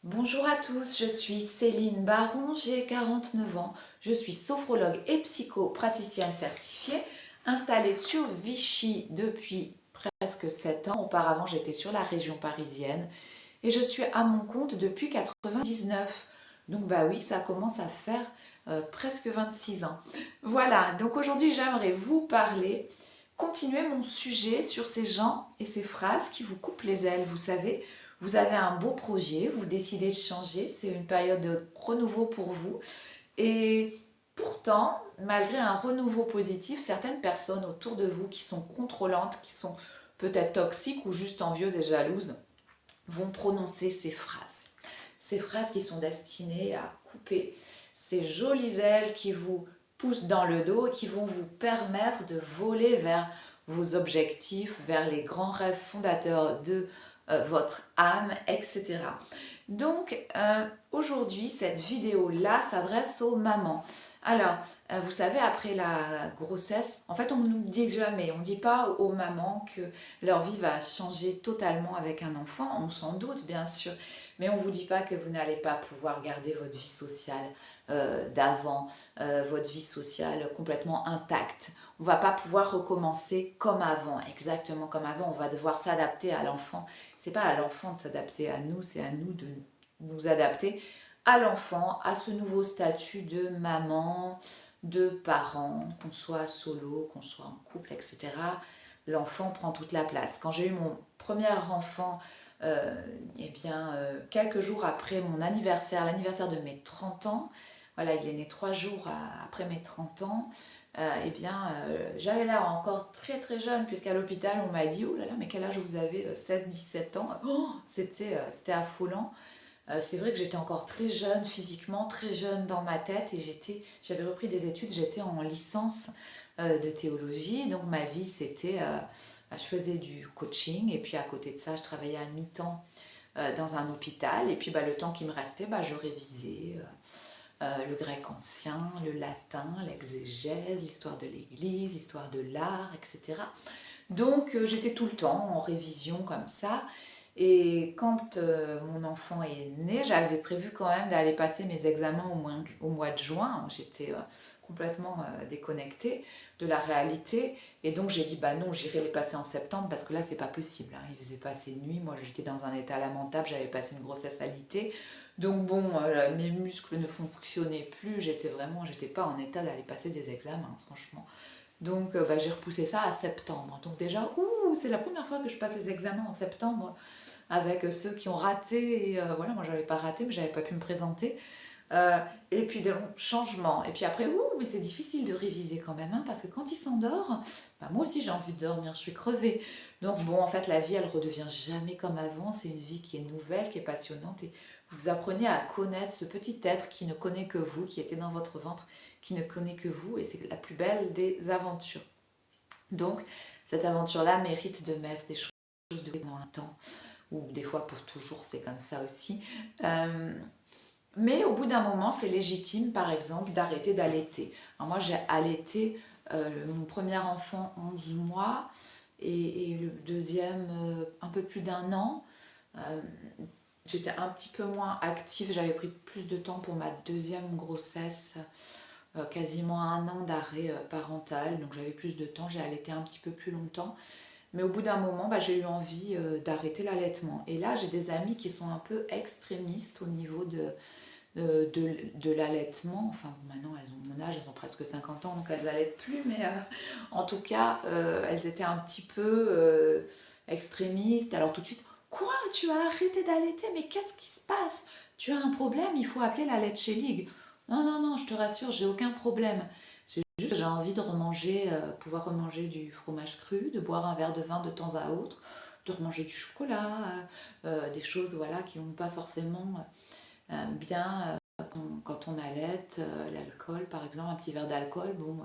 Bonjour à tous, je suis Céline Baron, j'ai 49 ans, je suis sophrologue et psychopraticienne certifiée, installée sur Vichy depuis presque 7 ans. Auparavant, j'étais sur la région parisienne et je suis à mon compte depuis 99. Donc bah oui, ça commence à faire presque 26 ans. Voilà, donc aujourd'hui j'aimerais vous parler, continuer mon sujet sur ces gens et ces phrases qui vous coupent les ailes, vous savez. Vous avez un beau projet, vous décidez de changer, c'est une période de renouveau pour vous. Et pourtant, malgré un renouveau positif, certaines personnes autour de vous qui sont contrôlantes, qui sont peut-être toxiques ou juste envieuses et jalouses, vont prononcer ces phrases. Ces phrases qui sont destinées à couper ces jolies ailes qui vous poussent dans le dos et qui vont vous permettre de voler vers vos objectifs, vers les grands rêves fondateurs de votre âme, etc. Donc aujourd'hui, cette vidéo-là s'adresse aux mamans. Alors, vous savez, après la grossesse, en fait, on ne nous dit jamais, on ne dit pas aux mamans que leur vie va changer totalement avec un enfant, on s'en doute bien sûr, mais on ne vous dit pas que vous n'allez pas pouvoir garder votre vie sociale d'avant, votre vie sociale complètement intacte. On ne va pas pouvoir recommencer comme avant, exactement comme avant, on va devoir s'adapter à l'enfant. C'est pas à l'enfant de s'adapter à nous, c'est à nous de nous adapter à l'enfant, à ce nouveau statut de maman, de parent, qu'on soit solo, qu'on soit en couple, etc. L'enfant prend toute la place. Quand j'ai eu mon premier enfant, quelques jours après mon anniversaire, l'anniversaire de mes 30 ans, voilà, il est né 3 jours après mes 30 ans, j'avais l'air encore très très jeune, puisqu'à l'hôpital on m'a dit « Oh là là, mais quel âge vous avez 16-17 ans ?» Oh, c'était affolant. C'est vrai que j'étais encore très jeune physiquement, très jeune dans ma tête, et j'avais repris des études, j'étais en licence de théologie, donc ma vie c'était, je faisais du coaching, et puis à côté de ça je travaillais à mi-temps dans un hôpital, et puis le temps qui me restait, je révisais le grec ancien, le latin, l'exégèse, l'histoire de l'église, l'histoire de l'art, etc. Donc j'étais tout le temps en révision comme ça. Et quand mon enfant est né, j'avais prévu quand même d'aller passer mes examens au mois de juin. J'étais complètement déconnectée de la réalité. Et donc j'ai dit, bah non, j'irai les passer en septembre parce que là, c'est pas possible, hein. Il faisait passer nuit. Moi, j'étais dans un état lamentable. J'avais passé une grossesse alitée. Donc bon, mes muscles ne fonctionnaient plus. J'étais pas en état d'aller passer des examens, franchement. Donc j'ai repoussé ça à septembre. Donc déjà, c'est la première fois que je passe les examens en septembre avec ceux qui ont raté. Et voilà, moi j'avais pas raté, mais j'avais pas pu me présenter. Et puis des changements. Et puis après, mais c'est difficile de réviser quand même, hein, parce que quand il s'endort, moi aussi j'ai envie de dormir, je suis crevée. Donc bon, en fait, la vie, elle redevient jamais comme avant. C'est une vie qui est nouvelle, qui est passionnante. Et vous apprenez à connaître ce petit être qui ne connaît que vous, qui était dans votre ventre, qui ne connaît que vous. Et c'est la plus belle des aventures. Donc, cette aventure-là mérite de mettre des choses de pendant un temps, ou des fois pour toujours, c'est comme ça aussi. Mais au bout d'un moment, c'est légitime, par exemple, d'arrêter d'allaiter. Alors moi, j'ai allaité mon premier enfant 11 mois et le deuxième un peu plus d'un an. Euh, J'étais un petit peu moins active, j'avais pris plus de temps pour ma deuxième grossesse, quasiment un an d'arrêt parental, donc j'avais plus de temps, j'ai allaité un petit peu plus longtemps. Mais au bout d'un moment, j'ai eu envie d'arrêter l'allaitement. Et là, j'ai des amies qui sont un peu extrémistes au niveau de l'allaitement. Enfin, bon, maintenant, elles ont mon âge, elles ont presque 50 ans, donc elles allaitent plus. Mais en tout cas, elles étaient un petit peu extrémistes. Alors tout de suite, quoi? Tu as arrêté d'allaiter? Mais qu'est-ce qui se passe? Tu as un problème? Il faut appeler la Leche League. Non, non, non, je te rassure, j'ai aucun problème. C'est juste que j'ai envie de remanger, pouvoir remanger du fromage cru, de boire un verre de vin de temps à autre, de remanger du chocolat, des choses voilà, qui n'ont pas forcément bien quand on allaite, l'alcool par exemple, un petit verre d'alcool, bon,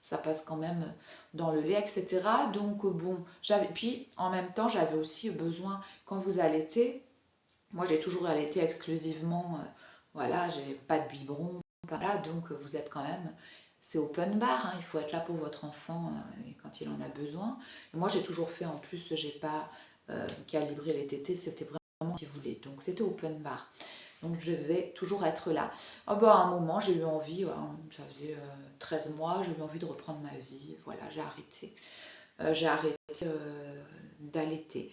ça passe quand même dans le lait, etc. Donc puis en même temps, j'avais aussi besoin, quand vous allaitez, moi j'ai toujours allaité exclusivement, voilà, j'ai pas de biberon, voilà, donc vous êtes quand même, c'est open bar, hein, il faut être là pour votre enfant quand il en a besoin. Et moi j'ai toujours fait, en plus, j'ai pas calibré les tétés, c'était vraiment si vous voulez. Donc c'était open bar. Donc je vais toujours être là. Ah bah, à un moment, j'ai eu envie, ça faisait 13 mois, j'ai eu envie de reprendre ma vie. Voilà, j'ai arrêté d'allaiter.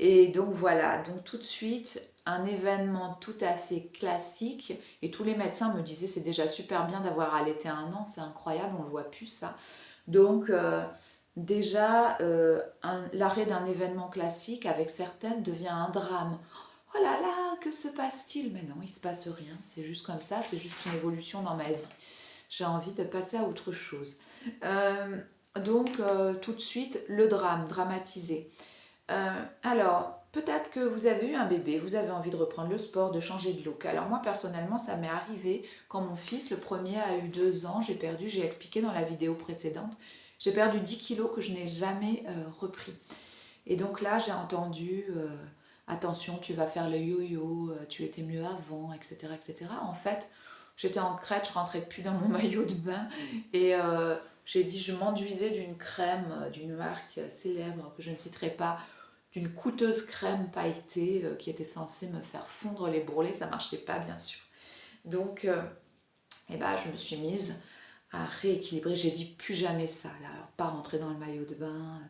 Et donc voilà, donc tout de suite, un événement tout à fait classique. Et tous les médecins me disaient, c'est déjà super bien d'avoir allaité 1 an, c'est incroyable, on ne le voit plus ça. Donc déjà, l'arrêt d'un événement classique avec certaines devient un drame. Oh là là, que se passe-t-il? Mais non, il ne se passe rien, c'est juste comme ça, c'est juste une évolution dans ma vie. J'ai envie de passer à autre chose. Donc, tout de suite, le drame, dramatisé. Alors, peut-être que vous avez eu un bébé, vous avez envie de reprendre le sport, de changer de look. Alors moi, personnellement, ça m'est arrivé quand mon fils, le premier, a eu 2 ans, j'ai expliqué dans la vidéo précédente, j'ai perdu 10 kilos que je n'ai jamais repris. Et donc là, j'ai entendu, attention, tu vas faire le yo-yo, tu étais mieux avant, etc., etc. En fait, j'étais en crête, je rentrais plus dans mon maillot de bain et j'ai dit, je m'enduisais d'une crème d'une marque célèbre que je ne citerai pas, d'une coûteuse crème pailletée qui était censée me faire fondre les bourrelets, ça marchait pas bien sûr. Donc, eh ben, je me suis mise à rééquilibrer, j'ai dit plus jamais ça, là, alors, pas rentrer dans le maillot de bain,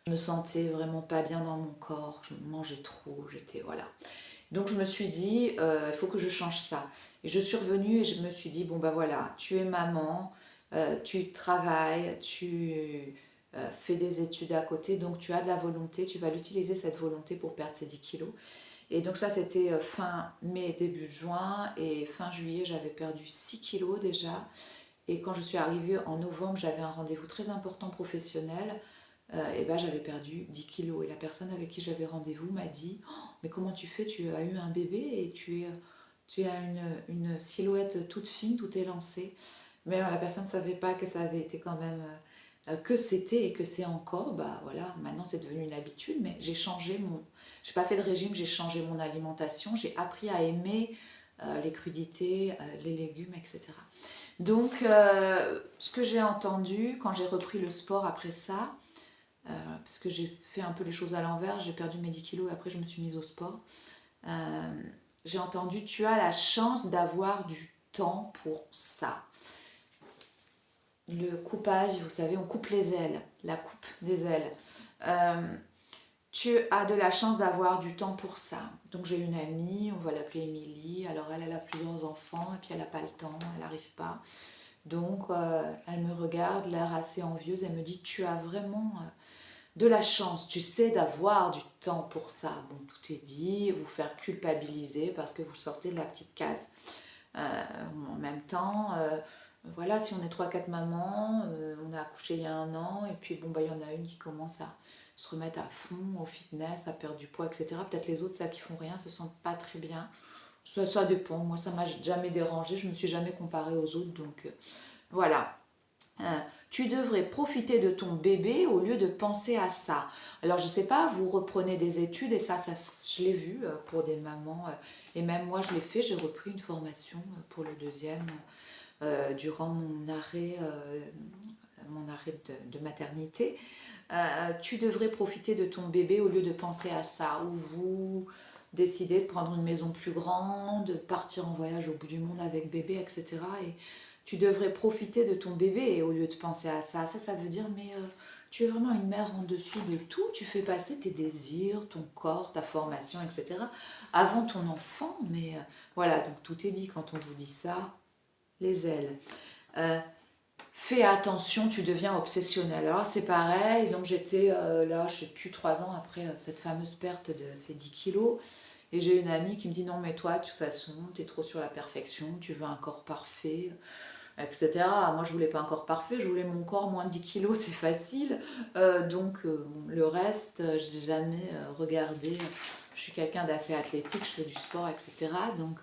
je me sentais vraiment pas bien dans mon corps, je mangeais trop, j'étais, voilà. Donc je me suis dit, il faut que je change ça. Et je suis revenue et je me suis dit, bon bah voilà, tu es maman, tu travailles, tu fais des études à côté, donc tu as de la volonté, tu vas l'utiliser cette volonté pour perdre ces 10 kilos. Et donc ça c'était fin mai, début juin, et fin juillet j'avais perdu 6 kilos déjà. Et quand je suis arrivée en novembre, j'avais un rendez-vous très important professionnel. Et ben, j'avais perdu 10 kilos. Et la personne avec qui j'avais rendez-vous m'a dit, oh, mais comment tu fais? Tu as eu un bébé et tu as une silhouette toute fine, tout élancée. Mais la personne ne savait pas que ça avait été quand même, que c'était et que c'est encore. Bah voilà, maintenant c'est devenu une habitude, mais j'ai changé mon... J'ai pas fait de régime, j'ai changé mon alimentation, j'ai appris à aimer les crudités, les légumes, etc. Donc, ce que j'ai entendu quand j'ai repris le sport après ça, parce que j'ai fait un peu les choses à l'envers, j'ai perdu mes 10 kilos et après je me suis mise au sport. J'ai entendu, tu as la chance d'avoir du temps pour ça. Le coupage, vous savez, on coupe les ailes, la coupe des ailes. Tu as de la chance d'avoir du temps pour ça. Donc j'ai une amie, on va l'appeler Émilie, alors elle a plusieurs enfants et puis elle n'a pas le temps, elle n'arrive pas. Donc elle me regarde, l'air assez envieuse, elle me dit, tu as vraiment... de la chance, tu sais, d'avoir du temps pour ça. Bon, tout est dit, vous faire culpabiliser parce que vous sortez de la petite case. En même temps, voilà, si on est 3 4 mamans, on a accouché il y a 1 an, et puis bon, bah, il y en a une qui commence à se remettre à fond au fitness, à perdre du poids, etc. Peut-être les autres, ça qui font rien, se sentent pas très bien. Ça dépend. Moi, ça m'a jamais dérangé. Je me suis jamais comparée aux autres, donc voilà. Tu devrais profiter de ton bébé au lieu de penser à ça. Alors je sais pas, vous reprenez des études et ça je l'ai vu pour des mamans et même moi je l'ai fait, j'ai repris une formation pour le deuxième durant mon arrêt de maternité. Tu devrais profiter de ton bébé au lieu de penser à ça, ou vous décidez de prendre une maison plus grande, de partir en voyage au bout du monde avec bébé, etc. Et tu devrais profiter de ton bébé au lieu de penser à ça. Ça veut dire, mais tu es vraiment une mère en dessous de tout. Tu fais passer tes désirs, ton corps, ta formation, etc. avant ton enfant. Mais voilà, donc tout est dit quand on vous dit ça. Les ailes. Fais attention, tu deviens obsessionnel. Alors c'est pareil, donc j'étais là, je sais plus, 3 ans après cette fameuse perte de ces 10 kilos. Et j'ai une amie qui me dit, non mais toi, de toute façon, tu es trop sur la perfection, tu veux un corps parfait, etc. Moi, je voulais pas un corps parfait, je voulais mon corps moins de 10 kilos, c'est facile. Le reste, j'ai jamais regardé. Je suis quelqu'un d'assez athlétique, je fais du sport, etc. Donc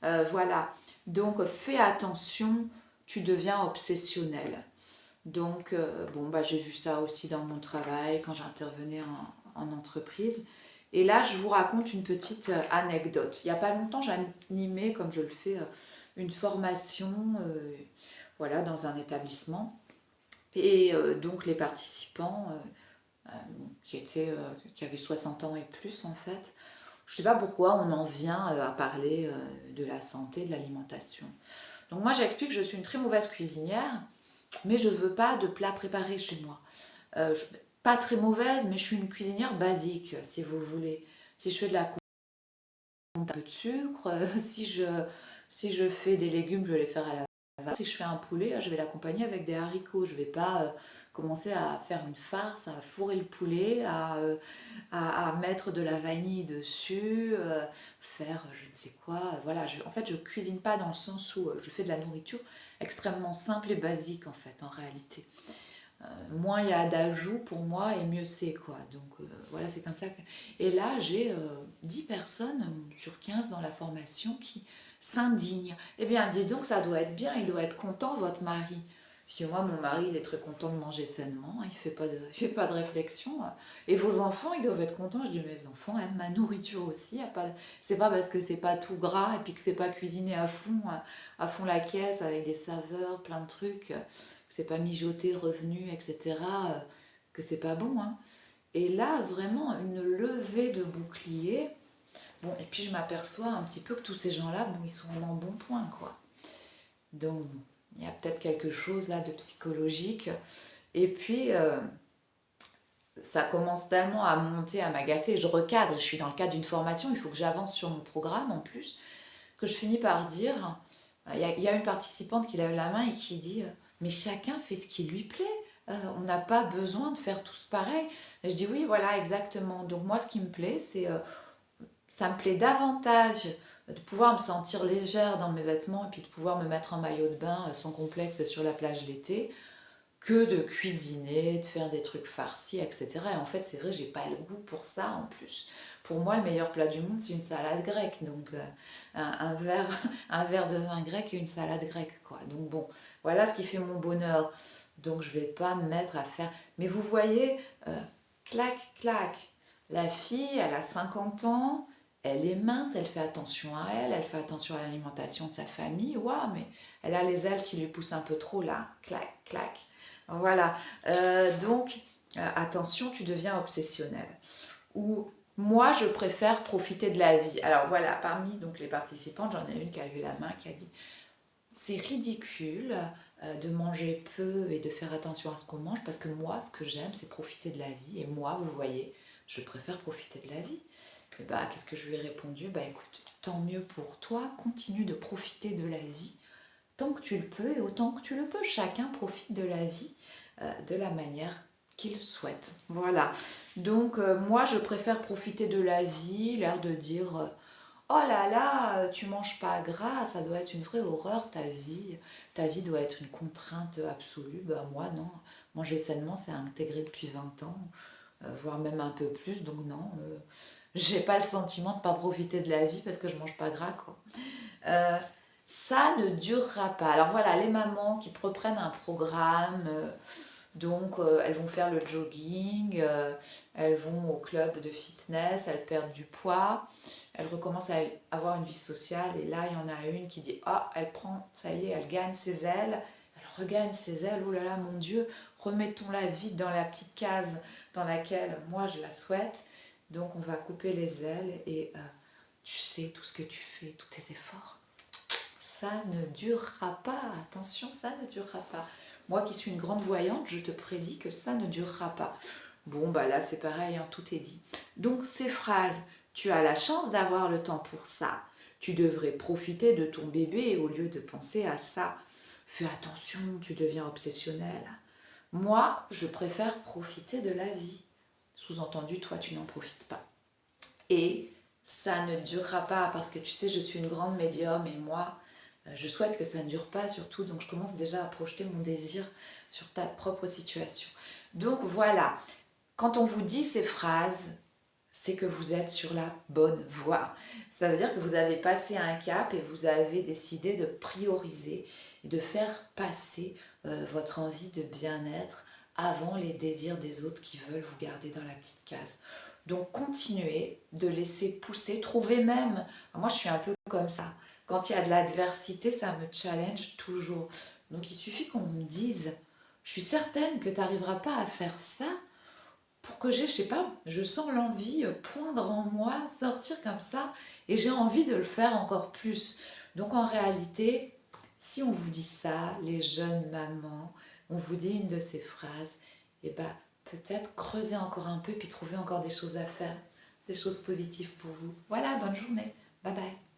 voilà. Donc fais attention, tu deviens obsessionnel. Donc bon, bah, j'ai vu ça aussi dans mon travail quand j'intervenais en entreprise. Et là, je vous raconte une petite anecdote. Il n'y a pas longtemps, j'animais, comme je le fais, une formation voilà, dans un établissement. Et donc les participants qui avaient 60 ans et plus en fait, je ne sais pas pourquoi on en vient à parler de la santé, de l'alimentation. Donc moi j'explique que je suis une très mauvaise cuisinière, mais je ne veux pas de plats préparés chez moi. Pas très mauvaise, mais je suis une cuisinière basique, si vous voulez. Si je fais de la un peu de sucre, si je fais des légumes, je vais les faire à la vapeur. Si je fais un poulet, je vais l'accompagner avec des haricots. Je ne vais pas commencer à faire une farce, à fourrer le poulet, à mettre de la vanille dessus, faire je ne sais quoi. Voilà, en fait, je cuisine pas dans le sens où je fais de la nourriture extrêmement simple et basique, en fait, en réalité. Moins il y a d'ajouts pour moi et mieux c'est, quoi. Donc voilà, c'est comme ça que... Et là, j'ai 10 personnes sur 15 dans la formation qui s'indignent. Eh bien, dis donc, ça doit être bien, il doit être content, votre mari. Je dis, moi, mon mari, il est très content de manger sainement, il fait pas de réflexion. Et vos enfants, ils doivent être contents. Je dis, mes enfants aiment ma nourriture aussi. C'est pas parce que c'est pas tout gras et puis que c'est pas cuisiné à fond la caisse avec des saveurs, plein de trucs, que c'est pas mijoté, revenu, etc., que c'est pas bon, hein. Et là, vraiment, une levée de bouclier. Bon, et puis je m'aperçois un petit peu que tous ces gens-là, bon, ils sont en bon point, quoi. Donc, il y a peut-être quelque chose là de psychologique. Et puis, ça commence tellement à monter, à m'agacer. Je recadre, je suis dans le cadre d'une formation, il faut que j'avance sur mon programme en plus, que je finis par dire, il y a une participante qui lève la main et qui dit, mais chacun fait ce qui lui plaît. On n'a pas besoin de faire tous pareil. Et je dis oui, voilà, exactement. Donc moi, ce qui me plaît, ça me plaît davantage de pouvoir me sentir légère dans mes vêtements et puis de pouvoir me mettre en maillot de bain sans complexe sur la plage l'été, que de cuisiner, de faire des trucs farcis, etc. Et en fait, c'est vrai, j'ai pas le goût pour ça en plus. Pour moi, le meilleur plat du monde, c'est une salade grecque. Donc, un verre, un verre de vin grec et une salade grecque, quoi. Donc, bon, voilà ce qui fait mon bonheur. Donc, je vais pas me mettre à faire... Mais vous voyez, clac, clac, la fille, elle a 50 ans, elle est mince, elle fait attention à elle, elle fait attention à l'alimentation de sa famille. Waouh, mais elle a les ailes qui lui poussent un peu trop là. Clac, clac. Voilà. Donc, attention, tu deviens obsessionnel. Ou moi, je préfère profiter de la vie. Alors voilà, parmi donc, les participantes, j'en ai une qui a levé la main, qui a dit c'est ridicule de manger peu et de faire attention à ce qu'on mange parce que moi, ce que j'aime, c'est profiter de la vie. Et moi, vous voyez, je préfère profiter de la vie. Et bah, qu'est-ce que je lui ai répondu? Bah écoute, tant mieux pour toi, continue de profiter de la vie tant que tu le peux et autant que tu le peux. Chacun profite de la vie de la manière qu'il souhaite. Voilà. Donc moi, je préfère profiter de la vie, l'air de dire oh là là, tu manges pas gras, ça doit être une vraie horreur ta vie. Ta vie doit être une contrainte absolue. Ben moi non. Manger sainement, c'est intégré depuis 20 ans, voire même un peu plus. Donc non, j'ai pas le sentiment de pas profiter de la vie parce que je mange pas gras, quoi. Euh, Ça ne durera pas. Alors voilà, les mamans qui reprennent un programme, donc elles vont faire le jogging, elles vont au club de fitness, elles perdent du poids, elles recommencent à avoir une vie sociale et là il y en a une qui dit ah elle prend, ça y est, elle gagne ses ailes, elle regagne ses ailes, oh là là mon Dieu, remettons-la vite dans la petite case dans laquelle moi je la souhaite, donc on va couper les ailes et tu sais tout ce que tu fais, tous tes efforts ça ne durera pas. Attention, ça ne durera pas. Moi qui suis une grande voyante, je te prédis que ça ne durera pas. Bon, bah là, c'est pareil, hein, tout est dit. Donc, ces phrases, tu as la chance d'avoir le temps pour ça. Tu devrais profiter de ton bébé au lieu de penser à ça. Fais attention, tu deviens obsessionnel. Moi, je préfère profiter de la vie. Sous-entendu, toi, tu n'en profites pas. Et ça ne durera pas parce que tu sais, je suis une grande médium et moi, je souhaite que ça ne dure pas surtout, donc je commence déjà à projeter mon désir sur ta propre situation. Donc voilà, quand on vous dit ces phrases, c'est que vous êtes sur la bonne voie. Ça veut dire que vous avez passé un cap et vous avez décidé de prioriser et de faire passer votre envie de bien-être avant les désirs des autres qui veulent vous garder dans la petite case. Donc continuez de laisser pousser, trouvez même, moi je suis un peu comme ça, quand il y a de l'adversité, ça me challenge toujours. Donc il suffit qu'on me dise, je suis certaine que tu n'arriveras pas à faire ça, pour que j'ai, je sais pas, je sens l'envie poindre en moi, sortir comme ça, et j'ai envie de le faire encore plus. Donc en réalité, si on vous dit ça, les jeunes mamans, on vous dit une de ces phrases, et ben peut-être creuser encore un peu, puis trouver encore des choses à faire, des choses positives pour vous. Voilà, bonne journée. Bye bye.